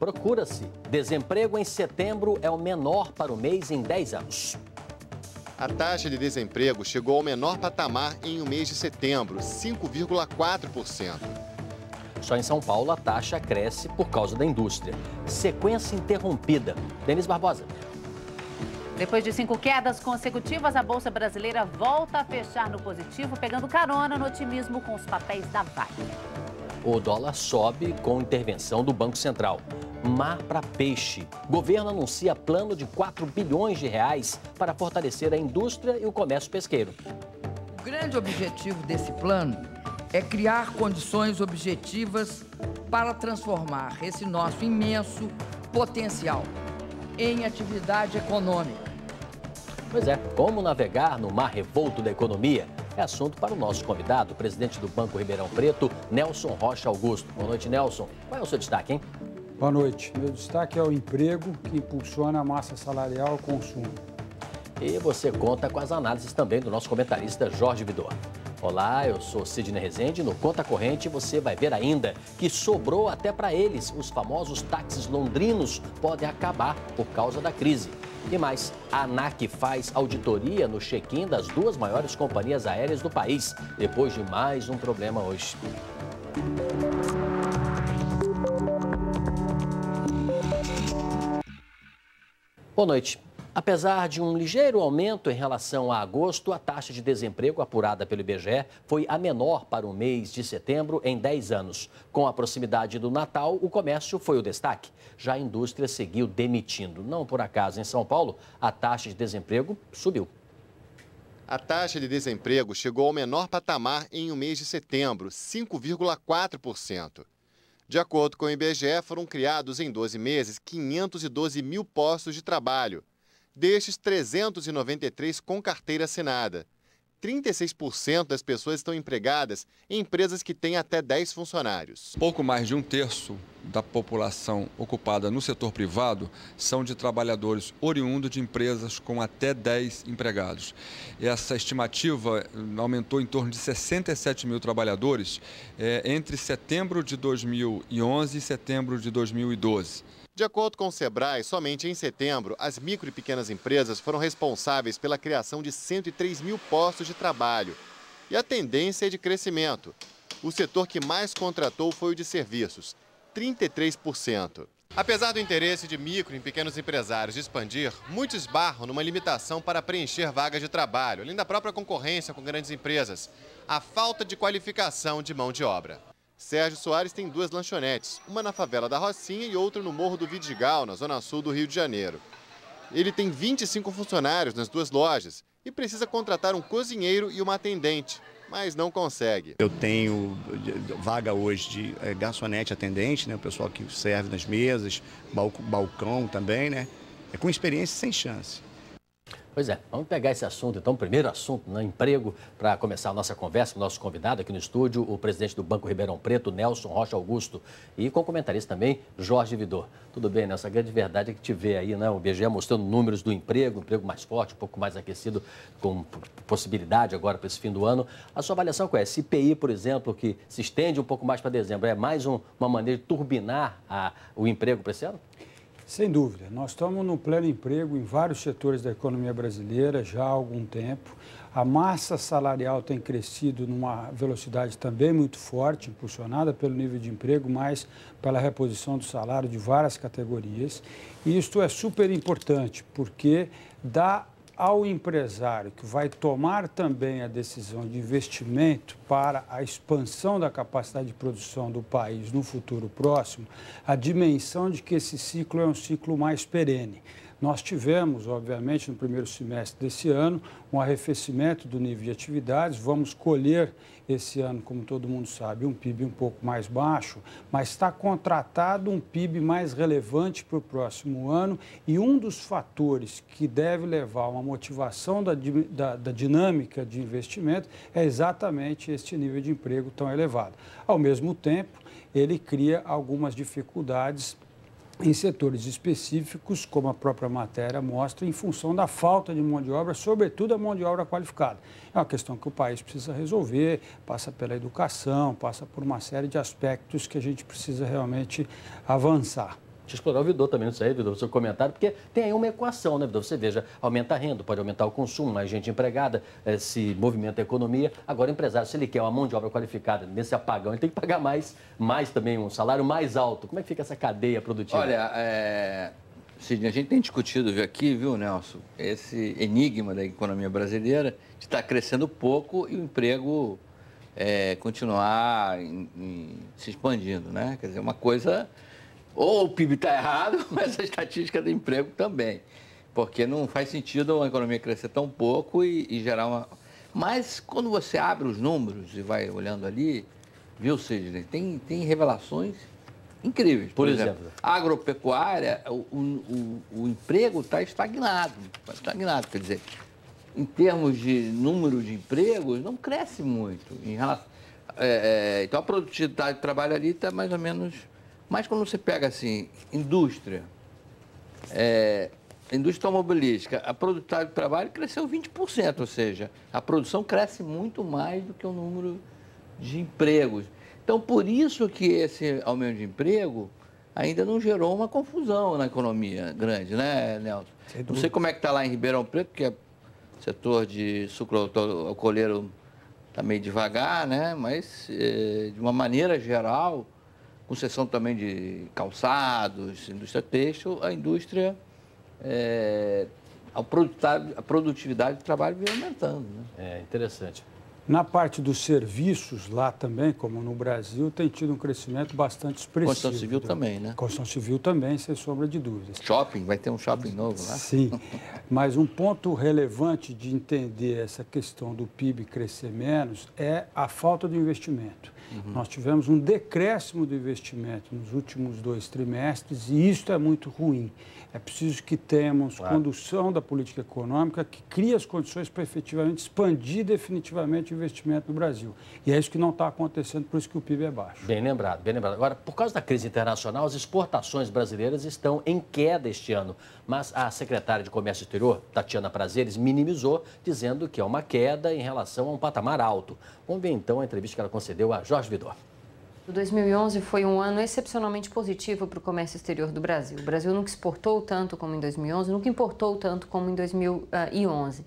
Procura-se. Desemprego em setembro é o menor para o mês em 10 anos. A taxa de desemprego chegou ao menor patamar em um mês de setembro, 5,4%. Só em São Paulo a taxa cresce por causa da indústria. Sequência interrompida. Denis Barbosa. Depois de 5 quedas consecutivas, a Bolsa Brasileira volta a fechar no positivo, pegando carona no otimismo com os papéis da Vale. O dólar sobe com intervenção do Banco Central. Mar para peixe. Governo anuncia plano de 4 bilhões de reais para fortalecer a indústria e o comércio pesqueiro. O grande objetivo desse plano é criar condições objetivas para transformar esse nosso imenso potencial em atividade econômica. Pois é, como navegar no mar revolto da economia? É assunto para o nosso convidado, o presidente do Banco Ribeirão Preto, Nelson Rocha Augusto. Boa noite, Nelson. Qual é o seu destaque, hein? Boa noite. Meu destaque é o emprego que impulsiona a massa salarial e o consumo. E você conta com as análises também do nosso comentarista Jorge Vidor. Olá, eu sou Sidney Rezende. No Conta Corrente você vai ver ainda que sobrou até para eles. Os famosos táxis londrinos podem acabar por causa da crise. E mais, a ANAC faz auditoria no check-in das 2 maiores companhias aéreas do país, depois de mais um problema hoje. Boa noite. Apesar de um ligeiro aumento em relação a agosto, a taxa de desemprego apurada pelo IBGE foi a menor para o mês de setembro em 10 anos. Com a proximidade do Natal, o comércio foi o destaque. Já a indústria seguiu demitindo. Não por acaso, em São Paulo, a taxa de desemprego subiu. A taxa de desemprego chegou ao menor patamar em um mês de setembro, 5,4%. De acordo com o IBGE, foram criados em 12 meses 512 mil postos de trabalho. Destes, 393 com carteira assinada. 36% das pessoas estão empregadas em empresas que têm até 10 funcionários. Pouco mais de 1/3 da população ocupada no setor privado são de trabalhadores oriundos de empresas com até 10 empregados. Essa estimativa aumentou em torno de 67 mil trabalhadores entre setembro de 2011 e setembro de 2012. De acordo com o Sebrae, somente em setembro, as micro e pequenas empresas foram responsáveis pela criação de 103 mil postos de trabalho. E a tendência é de crescimento. O setor que mais contratou foi o de serviços, 33%. Apesar do interesse de micro e pequenos empresários de expandir, muitos barram numa limitação para preencher vagas de trabalho, além da própria concorrência com grandes empresas, a falta de qualificação de mão de obra. Sérgio Soares tem 2 lanchonetes, uma na favela da Rocinha e outra no Morro do Vidigal, na zona sul do Rio de Janeiro. Ele tem 25 funcionários nas 2 lojas e precisa contratar um cozinheiro e uma atendente, mas não consegue. Eu tenho vaga hoje de garçonete atendente, né, o pessoal que serve nas mesas, balcão também, né, com experiência sem chance. Pois é, vamos pegar esse assunto, então, o primeiro assunto, né, emprego, para começar a nossa conversa com o nosso convidado aqui no estúdio, o presidente do Banco Ribeirão Preto, Nelson Rocha Augusto, e com o comentarista também, Jorge Vidor. Tudo bem, Nelson? A grande verdade é que te vê aí, né, o IBGE mostrando números do emprego mais forte, um pouco mais aquecido, com possibilidade agora para esse fim do ano. A sua avaliação qual é? Esse IPI, por exemplo, que se estende um pouco mais para dezembro, é mais uma maneira de turbinar o emprego para esse ano? Sem dúvida. Nós estamos no pleno emprego em vários setores da economia brasileira já há algum tempo. A massa salarial tem crescido numa velocidade também muito forte, impulsionada pelo nível de emprego, mas pela reposição do salário de várias categorias. E isto é super importante, porque dá ao empresário que vai tomar também a decisão de investimento para a expansão da capacidade de produção do país no futuro próximo, a dimensão de que esse ciclo é um ciclo mais perene. Nós tivemos, obviamente, no primeiro semestre desse ano, um arrefecimento do nível de atividades. Vamos colher esse ano, como todo mundo sabe, um PIB um pouco mais baixo, mas está contratado um PIB mais relevante para o próximo ano e um dos fatores que deve levar a uma motivação da dinâmica de investimento é exatamente este nível de emprego tão elevado. Ao mesmo tempo, ele cria algumas dificuldades em setores específicos, como a própria matéria mostra, em função da falta de mão de obra, sobretudo a mão de obra qualificada. É uma questão que o país precisa resolver, passa pela educação, passa por uma série de aspectos que a gente precisa realmente avançar. Deixa eu explorar o Vidor também, não sei, Vidor, o seu comentário, porque tem aí uma equação, né, Vidor? Você veja, aumenta a renda, pode aumentar o consumo, mais gente empregada, se movimenta a economia. Agora, o empresário, se ele quer uma mão de obra qualificada nesse apagão, ele tem que pagar mais também, um salário mais alto. Como é que fica essa cadeia produtiva? Olha, Sidney, a gente tem discutido aqui, viu, Nelson, esse enigma da economia brasileira de estar crescendo pouco e o emprego continuar se expandindo, né? Quer dizer, uma coisa... Ou o PIB está errado, mas a estatística do emprego também. Porque não faz sentido uma economia crescer tão pouco e gerar uma... Mas quando você abre os números e vai olhando ali, viu, Sidney, tem revelações incríveis. Por exemplo, a agropecuária, o emprego está estagnado. Quer dizer, em termos de número de empregos, não cresce muito. Então, a produtividade de trabalho ali está mais ou menos... Mas quando você pega, assim, indústria automobilística, a produtividade de trabalho cresceu 20%, ou seja, a produção cresce muito mais do que o número de empregos. Então, por isso que esse aumento de emprego ainda não gerou uma confusão na economia grande, né, Nelson? Não sei como é que está lá em Ribeirão Preto, porque o setor de sucro alcooleiro está meio devagar, né? Mas, de uma maneira geral... com exceção também de calçados, indústria têxtil, a indústria, a produtividade do trabalho vem aumentando. Né? É interessante. Na parte dos serviços, lá também, como no Brasil, tem tido um crescimento bastante expressivo. Construção civil também, né? Construção civil também, sem sombra de dúvidas. Shopping, vai ter um shopping novo lá? Sim, mas um ponto relevante de entender essa questão do PIB crescer menos é a falta de investimento. Nós tivemos um decréscimo do investimento nos últimos 2 trimestres e isso é muito ruim. É preciso que tenhamos condução da política econômica que crie as condições para efetivamente expandir definitivamente o investimento no Brasil. E é isso que não está acontecendo, por isso que o PIB é baixo. Bem lembrado, bem lembrado. Agora, por causa da crise internacional, as exportações brasileiras estão em queda este ano. Mas a secretária de Comércio Exterior, Tatiana Prazeres, minimizou, dizendo que é uma queda em relação a um patamar alto. Vamos ver então a entrevista que ela concedeu a Jorge Vidor. 2011 foi um ano excepcionalmente positivo para o comércio exterior do Brasil. O Brasil nunca exportou tanto como em 2011, nunca importou tanto como em 2011.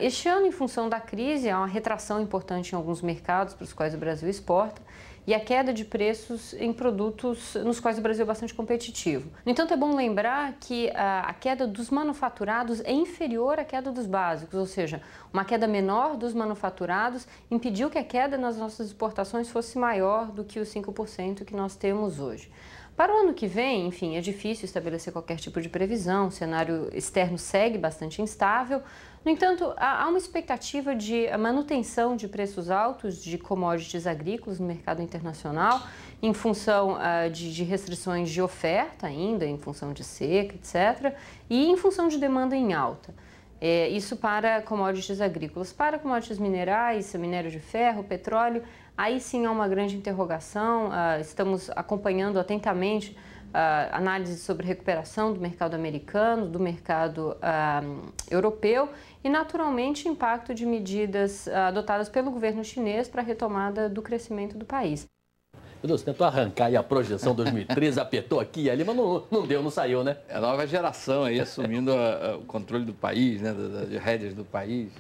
Este ano, em função da crise, há uma retração importante em alguns mercados para os quais o Brasil exporta e a queda de preços em produtos nos quais o Brasil é bastante competitivo. No entanto, é bom lembrar que a queda dos manufaturados é inferior à queda dos básicos, ou seja, uma queda menor dos manufaturados impediu que a queda nas nossas exportações fosse maior do que os 5% que nós temos hoje. Para o ano que vem, enfim, é difícil estabelecer qualquer tipo de previsão, o cenário externo segue bastante instável. No entanto, há uma expectativa de manutenção de preços altos de commodities agrícolas no mercado internacional, em função de restrições de oferta ainda, em função de seca, etc., e em função de demanda em alta. Isso para commodities agrícolas. Para commodities minerais, minério de ferro, petróleo, aí sim há uma grande interrogação. Estamos acompanhando atentamente análises sobre recuperação do mercado americano, do mercado europeu e, naturalmente, impacto de medidas adotadas pelo governo chinês para a retomada do crescimento do país. Meu Deus, tentou arrancar aí a projeção 2013, apertou aqui e ali, mas não deu, não saiu, né? É a nova geração aí assumindo o controle do país, né, das rédeas do país.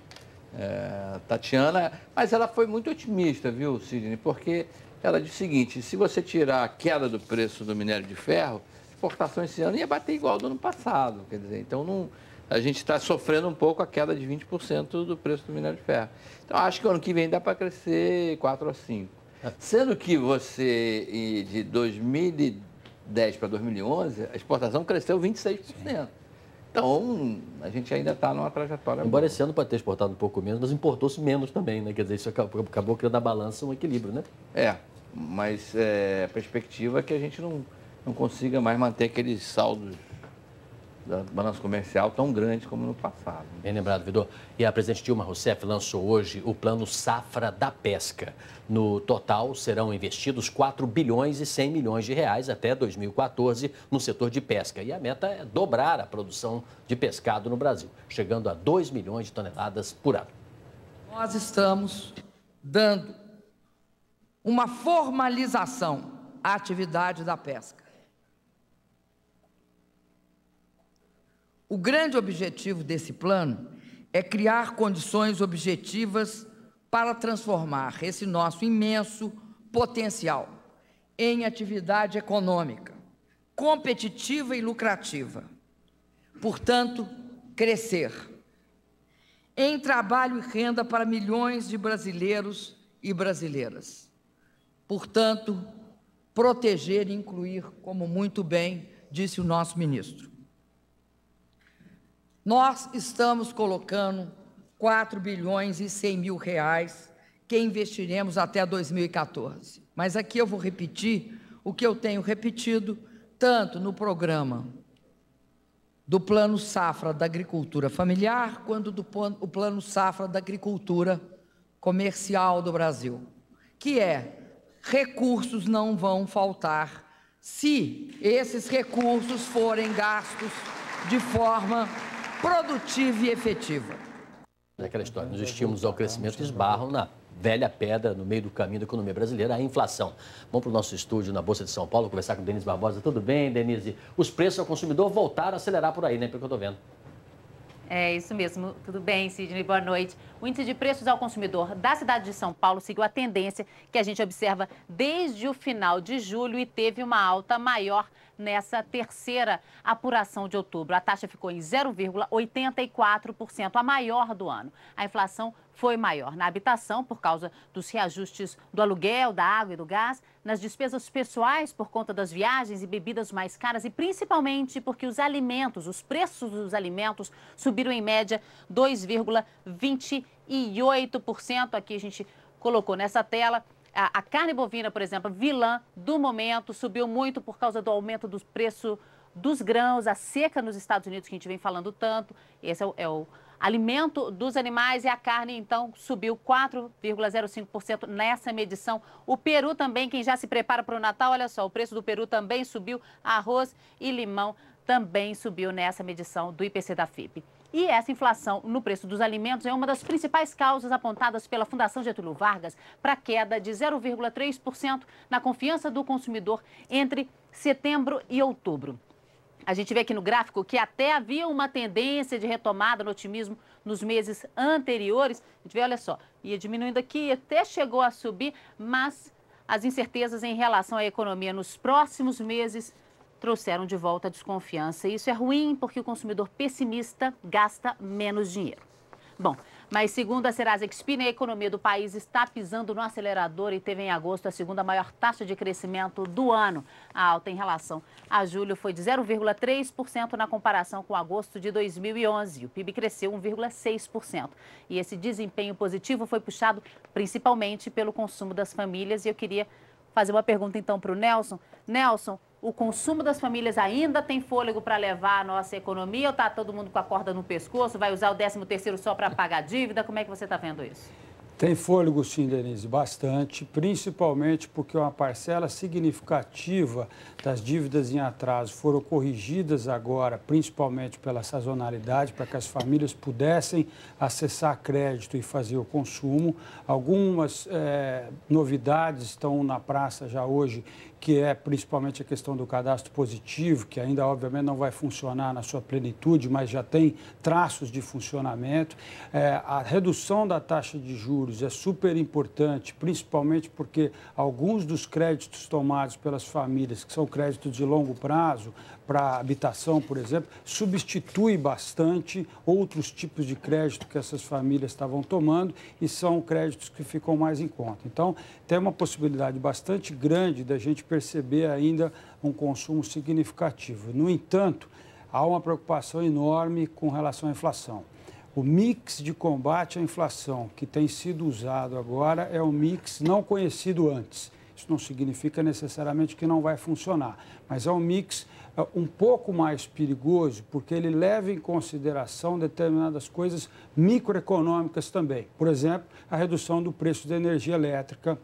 Tatiana, mas ela foi muito otimista, viu, Sidney? Porque ela disse o seguinte, se você tirar a queda do preço do minério de ferro, a exportação esse ano ia bater igual do ano passado. Quer dizer, então a gente está sofrendo um pouco a queda de 20% do preço do minério de ferro. Então, acho que o ano que vem dá para crescer 4 ou 5. Sendo que você, de 2010 para 2011, a exportação cresceu 26%. Então, a gente ainda está numa trajetória Embora boa. esse ano pode ter exportado um pouco menos, mas importou-se menos também, né? Quer dizer, isso acabou criando na balança um equilíbrio, né? Mas a perspectiva é que a gente não consiga mais manter aqueles saldos da balança comercial tão grandes como no passado. Bem lembrado, Vidor. E a presidente Dilma Rousseff lançou hoje o Plano Safra da Pesca. No total, serão investidos 4 bilhões e 100 milhões de reais até 2014 no setor de pesca. E a meta é dobrar a produção de pescado no Brasil, chegando a 2 milhões de toneladas por ano. Nós estamos dando uma formalização à atividade da pesca. O grande objetivo desse plano é criar condições objetivas para transformar esse nosso imenso potencial em atividade econômica, competitiva e lucrativa. Portanto, crescer em trabalho e renda para milhões de brasileiros e brasileiras. Portanto, proteger e incluir, como muito bem disse o nosso ministro. Nós estamos colocando 4 bilhões e 100 mil reais que investiremos até 2014. Mas aqui eu vou repetir o que eu tenho repetido tanto no programa do Plano Safra da Agricultura Familiar quanto do Plano Safra da Agricultura Comercial do Brasil, que é: recursos não vão faltar se esses recursos forem gastos de forma produtiva e efetiva. Aquela história, nos estímulos ao crescimento esbarram na velha pedra no meio do caminho da economia brasileira, a inflação. Vamos para o nosso estúdio na Bolsa de São Paulo conversar com Denise Barbosa. Tudo bem, Denise? Os preços ao consumidor voltaram a acelerar por aí, né? Pelo que eu estou vendo. É isso mesmo. Tudo bem, Sidney? Boa noite. O índice de preços ao consumidor da cidade de São Paulo seguiu a tendência que a gente observa desde o final de julho e teve uma alta maior nessa terceira apuração de outubro. A taxa ficou em 0,84%, a maior do ano. A inflação foi maior na habitação por causa dos reajustes do aluguel, da água e do gás, nas despesas pessoais por conta das viagens e bebidas mais caras e principalmente porque os preços dos alimentos subiram em média 2,28%. Aqui a gente colocou nessa tela. A carne bovina, por exemplo, vilã do momento, subiu muito por causa do aumento do preço dos grãos, a seca nos Estados Unidos, que a gente vem falando tanto. Esse é o alimento dos animais, e a carne, então, subiu 4,05% nessa medição. O peru também, quem já se prepara para o Natal, olha só, o preço do peru também subiu, arroz e limão também subiu nessa medição do IPC da FIPE. E essa inflação no preço dos alimentos é uma das principais causas apontadas pela Fundação Getúlio Vargas para a queda de 0,3% na confiança do consumidor entre setembro e outubro. A gente vê aqui no gráfico que até havia uma tendência de retomada no otimismo nos meses anteriores. A gente vê, olha só, ia diminuindo aqui, até chegou a subir, mas as incertezas em relação à economia nos próximos meses trouxeram de volta a desconfiança. Isso é ruim porque o consumidor pessimista gasta menos dinheiro. Bom, mas segundo a Serasa Experian, a economia do país está pisando no acelerador e teve em agosto a segunda maior taxa de crescimento do ano. A alta em relação a julho foi de 0,3% na comparação com agosto de 2011. O PIB cresceu 1,6%. E esse desempenho positivo foi puxado principalmente pelo consumo das famílias. E eu queria fazer uma pergunta então para o Nelson. Nelson, o consumo das famílias ainda tem fôlego para levar a nossa economia ou está todo mundo com a corda no pescoço? Vai usar o 13º só para pagar a dívida? Como é que você está vendo isso? Tem fôlego sim, Denise, bastante, principalmente porque uma parcela significativa das dívidas em atraso foram corrigidas agora, principalmente pela sazonalidade, para que as famílias pudessem acessar crédito e fazer o consumo. Algumas novidades estão na praça já hoje, que é principalmente a questão do cadastro positivo, que ainda, obviamente, não vai funcionar na sua plenitude, mas já tem traços de funcionamento. A redução da taxa de juros é super importante, principalmente porque alguns dos créditos tomados pelas famílias, que são créditos de longo prazo, para habitação, por exemplo, substitui bastante outros tipos de crédito que essas famílias estavam tomando e são créditos que ficam mais em conta. Então, tem uma possibilidade bastante grande da gente perceber ainda um consumo significativo. No entanto, há uma preocupação enorme com relação à inflação. O mix de combate à inflação que tem sido usado agora é um mix não conhecido antes. Isso não significa necessariamente que não vai funcionar, mas é um mix um pouco mais perigoso, porque ele leva em consideração determinadas coisas microeconômicas também. Por exemplo, a redução do preço da energia elétrica,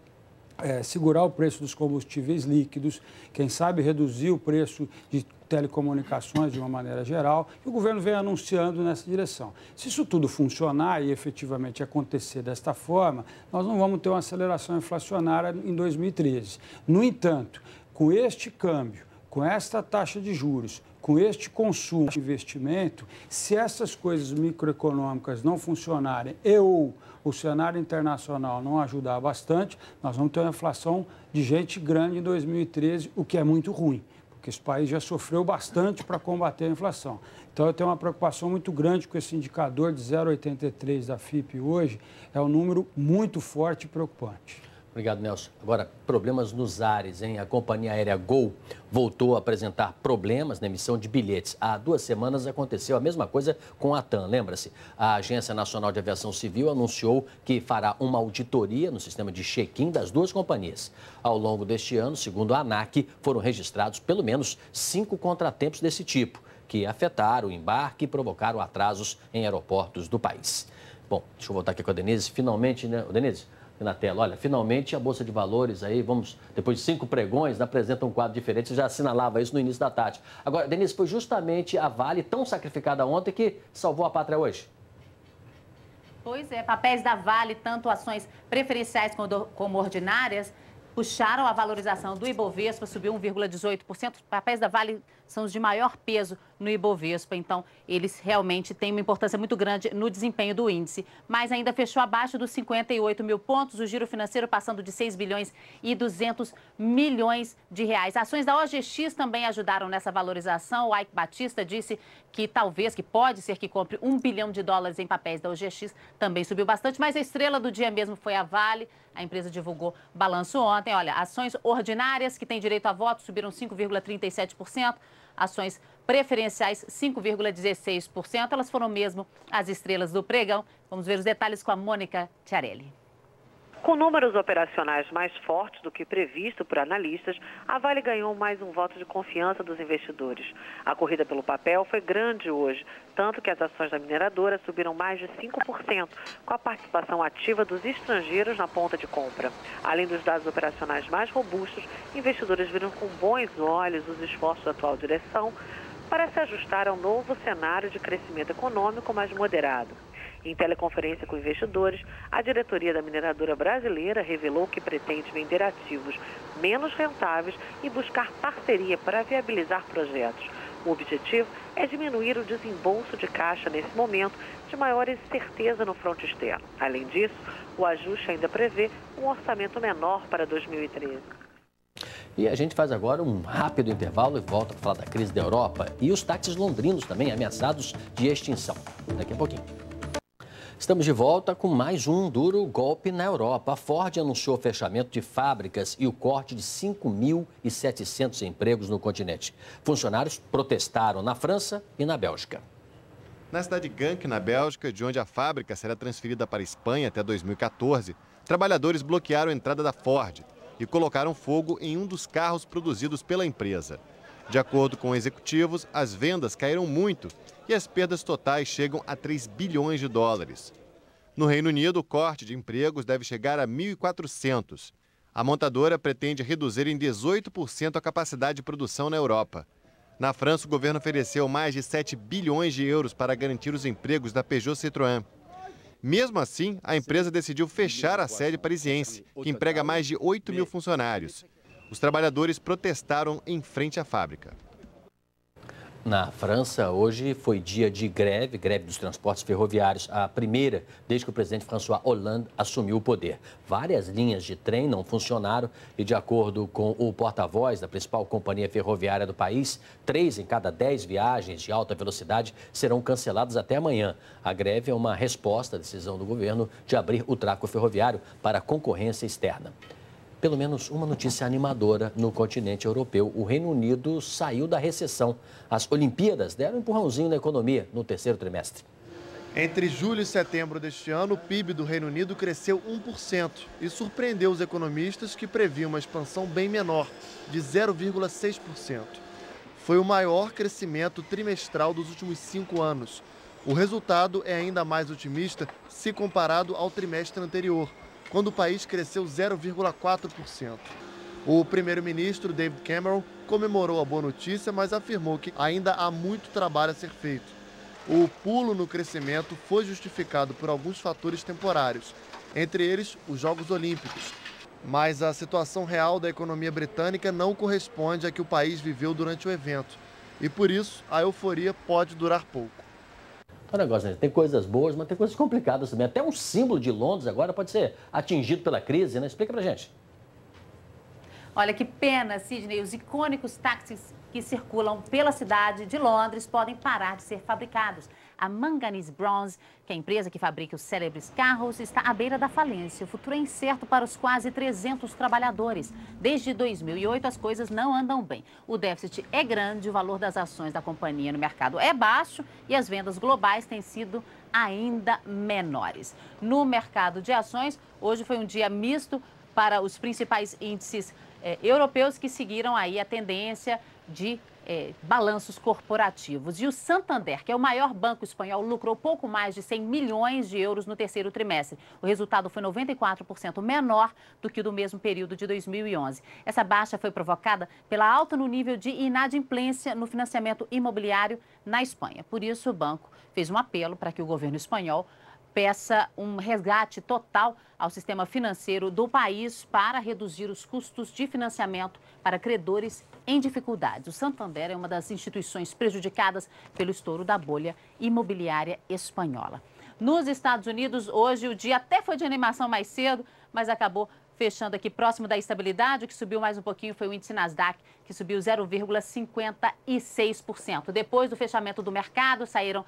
segurar o preço dos combustíveis líquidos, quem sabe reduzir o preço de telecomunicações de uma maneira geral, e o governo vem anunciando nessa direção. Se isso tudo funcionar e efetivamente acontecer desta forma, nós não vamos ter uma aceleração inflacionária em 2013. No entanto, com este câmbio, com esta taxa de juros, com este consumo de investimento, se essas coisas microeconômicas não funcionarem ou o cenário internacional não ajudar bastante, nós vamos ter uma inflação de gente grande em 2013, o que é muito ruim, porque esse país já sofreu bastante para combater a inflação. Então, eu tenho uma preocupação muito grande com esse indicador de 0,83 da FIP hoje, é um número muito forte e preocupante. Obrigado, Nelson. Agora, problemas nos ares, hein? A companhia aérea Gol voltou a apresentar problemas na emissão de bilhetes. Há 2 semanas aconteceu a mesma coisa com a TAM, lembra-se? A Agência Nacional de Aviação Civil anunciou que fará uma auditoria no sistema de check-in das 2 companhias. Ao longo deste ano, segundo a ANAC, foram registrados pelo menos 5 contratempos desse tipo, que afetaram o embarque e provocaram atrasos em aeroportos do país. Bom, deixa eu voltar aqui com a Denise. Finalmente, né, Denise? Na tela, olha, finalmente a Bolsa de Valores aí, depois de 5 pregões, apresenta um quadro diferente, você já assinalava isso no início da tarde. Agora, Denise, foi justamente a Vale, tão sacrificada ontem, que salvou a pátria hoje? Pois é, papéis da Vale, tanto ações preferenciais como ordinárias, puxaram a valorização do Ibovespa, subiu 1,18%. Os papéis da Vale são os de maior peso no Ibovespa, então eles realmente têm uma importância muito grande no desempenho do índice. Mas ainda fechou abaixo dos 58 mil pontos, o giro financeiro passando de 6 bilhões e 200 milhões de reais. Ações da OGX também ajudaram nessa valorização. O Ike Batista disse que pode ser que compre $1 bilhão em papéis da OGX, também subiu bastante, mas a estrela do dia mesmo foi a Vale. A empresa divulgou balanço ontem. Olha, ações ordinárias que têm direito a voto subiram 5,37%. Ações preferenciais, 5,16%. Elas foram mesmo as estrelas do pregão. Vamos ver os detalhes com a Mônica Tiarelli. Com números operacionais mais fortes do que previsto por analistas, a Vale ganhou mais um voto de confiança dos investidores. A corrida pelo papel foi grande hoje, tanto que as ações da mineradora subiram mais de 5%, com a participação ativa dos estrangeiros na ponta de compra. Além dos dados operacionais mais robustos, investidores viram com bons olhos os esforços da atual direção para se ajustar ao novo cenário de crescimento econômico mais moderado. Em teleconferência com investidores, a diretoria da mineradora brasileira revelou que pretende vender ativos menos rentáveis e buscar parceria para viabilizar projetos. O objetivo é diminuir o desembolso de caixa nesse momento de maior incerteza no fronte externo. Além disso, o ajuste ainda prevê um orçamento menor para 2013. E a gente faz agora um rápido intervalo e volta para falar da crise da Europa e os táxis londrinos também ameaçados de extinção. Daqui a pouquinho. Estamos de volta com mais um duro golpe na Europa. A Ford anunciou o fechamento de fábricas e o corte de 5.700 empregos no continente. Funcionários protestaram na França e na Bélgica. Na cidade de Genk, na Bélgica, de onde a fábrica será transferida para a Espanha até 2014, trabalhadores bloquearam a entrada da Ford e colocaram fogo em um dos carros produzidos pela empresa. De acordo com executivos, as vendas caíram muito e as perdas totais chegam a 3 bilhões de dólares. No Reino Unido, o corte de empregos deve chegar a 1.400. A montadora pretende reduzir em 18% a capacidade de produção na Europa. Na França, o governo ofereceu mais de 7 bilhões de euros para garantir os empregos da Peugeot Citroën. Mesmo assim, a empresa decidiu fechar a sede parisiense, que emprega mais de 8 mil funcionários. Os trabalhadores protestaram em frente à fábrica. Na França, hoje foi dia de greve dos transportes ferroviários, a primeira desde que o presidente François Hollande assumiu o poder. Várias linhas de trem não funcionaram e, de acordo com o porta-voz da principal companhia ferroviária do país, 3 em cada 10 viagens de alta velocidade serão canceladas até amanhã. A greve é uma resposta à decisão do governo de abrir o tráfego ferroviário para a concorrência externa. Pelo menos uma notícia animadora no continente europeu. O Reino Unido saiu da recessão. As Olimpíadas deram um empurrãozinho na economia no terceiro trimestre. Entre julho e setembro deste ano, o PIB do Reino Unido cresceu 1% e surpreendeu os economistas que previam uma expansão bem menor, de 0,6%. Foi o maior crescimento trimestral dos últimos 5 anos. O resultado é ainda mais otimista se comparado ao trimestre anterior, quando o país cresceu 0,4%. O primeiro-ministro David Cameron comemorou a boa notícia, mas afirmou que ainda há muito trabalho a ser feito. O pulo no crescimento foi justificado por alguns fatores temporários, entre eles os Jogos Olímpicos. Mas a situação real da economia britânica não corresponde à que o país viveu durante o evento. E por isso, a euforia pode durar pouco. O negócio, né? Tem coisas boas, mas tem coisas complicadas também. Até um símbolo de Londres agora pode ser atingido pela crise, né? Explica pra gente. Olha que pena, Sidney, os icônicos táxis que circulam pela cidade de Londres podem parar de ser fabricados. A Manganese Bronze, que é a empresa que fabrica os célebres carros, está à beira da falência. O futuro é incerto para os quase 300 trabalhadores. Desde 2008, as coisas não andam bem. O déficit é grande, o valor das ações da companhia no mercado é baixo e as vendas globais têm sido ainda menores. No mercado de ações, hoje foi um dia misto para os principais índices europeus que seguiram aí a tendência de balanços corporativos. E o Santander, que é o maior banco espanhol, lucrou pouco mais de 100 milhões de euros no terceiro trimestre. O resultado foi 94% menor do que o do mesmo período de 2011. Essa baixa foi provocada pela alta no nível de inadimplência no financiamento imobiliário na Espanha. Por isso, o banco fez um apelo para que o governo espanhol peça um resgate total ao sistema financeiro do país para reduzir os custos de financiamento para credores em dificuldades. O Santander é uma das instituições prejudicadas pelo estouro da bolha imobiliária espanhola. Nos Estados Unidos, hoje o dia até foi de animação mais cedo, mas acabou fechando aqui próximo da estabilidade. O que subiu mais um pouquinho foi o índice Nasdaq, que subiu 0,56%. Depois do fechamento do mercado, saiu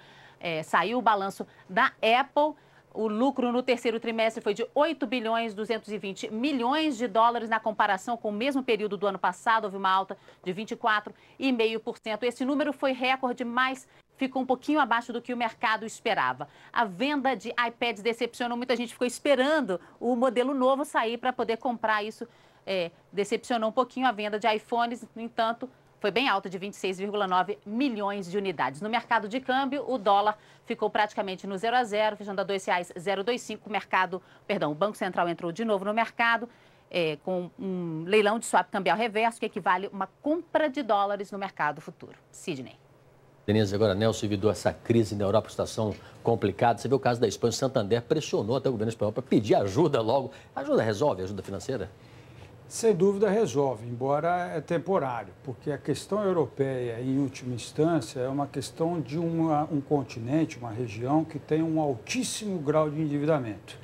o balanço da Apple. O lucro no terceiro trimestre foi de 8 bilhões 220 milhões de dólares na comparação com o mesmo período do ano passado. Houve uma alta de 24,5%. Esse número foi recorde, mas ficou um pouquinho abaixo do que o mercado esperava. A venda de iPads decepcionou, muita gente ficou esperando o modelo novo sair para poder comprar isso. Decepcionou um pouquinho a venda de iPhones, no entanto, foi bem alta, de 26,9 milhões de unidades. No mercado de câmbio, o dólar ficou praticamente no 0 a 0, fechando a R$ 2,025. O Banco Central entrou de novo no mercado com um leilão de swap cambial reverso, que equivale a uma compra de dólares no mercado futuro. Sidney. Denise, agora, Nelson, viu essa crise na Europa, situação complicada. Você vê o caso da Espanha, o Santander pressionou até o governo espanhol para pedir ajuda logo. Ajuda resolve, ajuda financeira? Sem dúvida resolve, embora é temporário, porque a questão europeia, em última instância, é uma questão de um continente, uma região que tem um altíssimo grau de endividamento.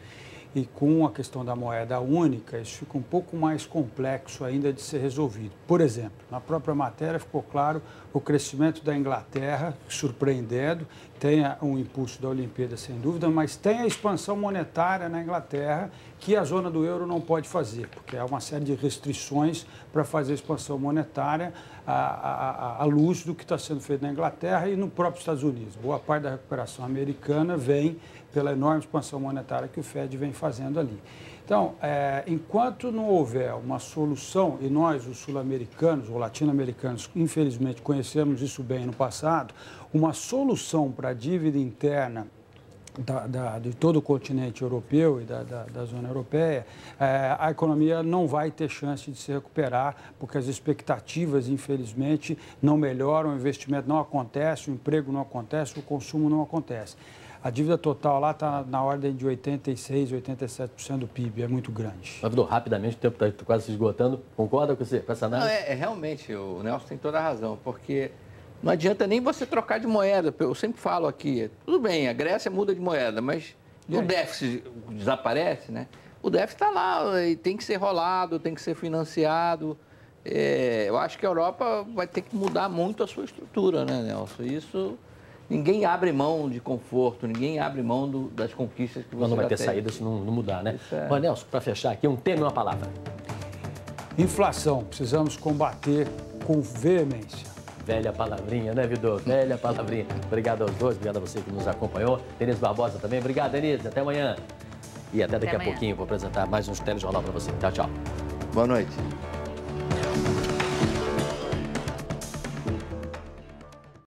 E com a questão da moeda única, isso fica um pouco mais complexo ainda de ser resolvido. Por exemplo, na própria matéria ficou claro o crescimento da Inglaterra, surpreendendo, tem um impulso da Olimpíada, sem dúvida, mas tem a expansão monetária na Inglaterra que a zona do euro não pode fazer, porque há uma série de restrições para fazer a expansão monetária à luz do que está sendo feito na Inglaterra e no próprio Estados Unidos. Boa parte da recuperação americana vem pela enorme expansão monetária que o Fed vem fazendo ali. Então, enquanto não houver uma solução, e nós, os sul-americanos ou latino-americanos, infelizmente conhecemos isso bem no passado, uma solução para a dívida interna de todo o continente europeu e da zona europeia, a economia não vai ter chance de se recuperar, porque as expectativas, infelizmente, não melhoram, o investimento não acontece, o emprego não acontece, o consumo não acontece. A dívida total lá está na ordem de 86%, 87% do PIB, é muito grande. Mas, rapidamente, o tempo está quase se esgotando. Concorda com essa análise? Não, realmente, o Nelson tem toda a razão, porque não adianta nem você trocar de moeda. Eu sempre falo aqui, tudo bem, a Grécia muda de moeda, mas o déficit desaparece, né? O déficit está lá e tem que ser rolado, tem que ser financiado. Eu acho que a Europa vai ter que mudar muito a sua estrutura, né, Nelson? Isso... Ninguém abre mão de conforto, ninguém abre mão das conquistas que você não vai ter tem. saída se não mudar, né? Mas, Nelson, para fechar aqui, um tema e uma palavra. Inflação, precisamos combater com veemência. Velha palavrinha, né, Vidor? Velha palavrinha. Obrigado aos dois, obrigado a você que nos acompanhou. Denise Barbosa também. Obrigado, Denise. Até amanhã. E até daqui a pouquinho vou apresentar mais um telejornal para você. Tchau, tchau. Boa noite.